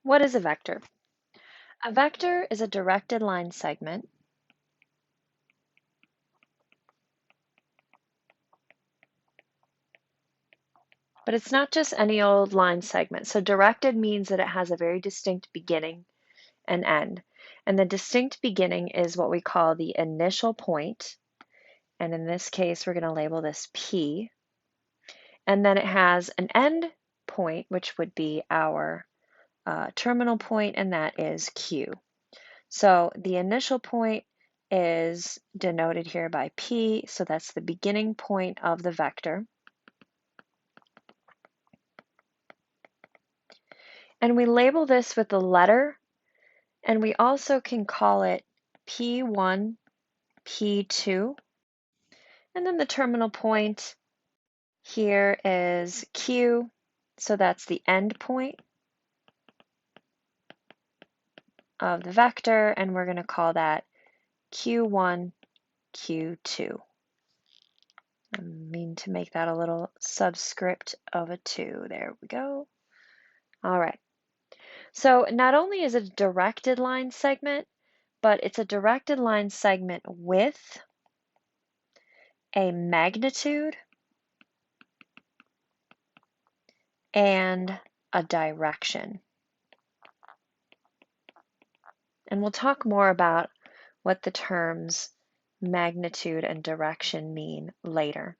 What is a vector? A vector is a directed line segment but it's not just any old line segment. So directed means that it has a very distinct beginning and end. And the distinct beginning is what we call the initial point. And in this case, we're going to label this P. And then it has an end point, which would be our terminal point, and that is Q. So the initial point is denoted here by P, so that's the beginning point of the vector. And we label this with the letter, and we also can call it P1, P2. And then the terminal point here is Q, so that's the end point of the vector, and we're going to call that Q1, Q2. I mean to make that a little subscript of a 2. There we go. All right. So not only is it a directed line segment, but it's a directed line segment with a magnitude and a direction. And we'll talk more about what the terms magnitude and direction mean later.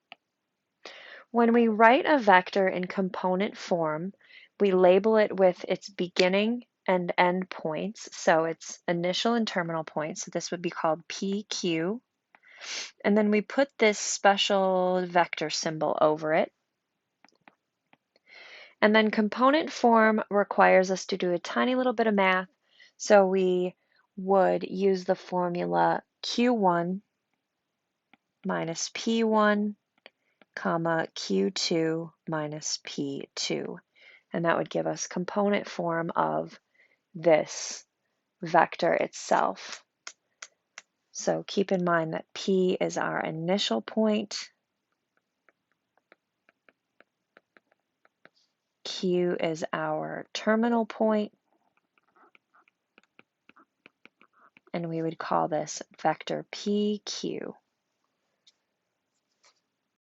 When we write a vector in component form, we label it with its beginning and end points, so its initial and terminal points. So this would be called PQ. And then we put this special vector symbol over it. And then component form requires us to do a tiny little bit of math. So we would use the formula Q1 minus P1, comma, Q2 minus P2. And that would give us component form of this vector itself. So keep in mind that P is our initial point, Q is our terminal point, and we would call this vector PQ.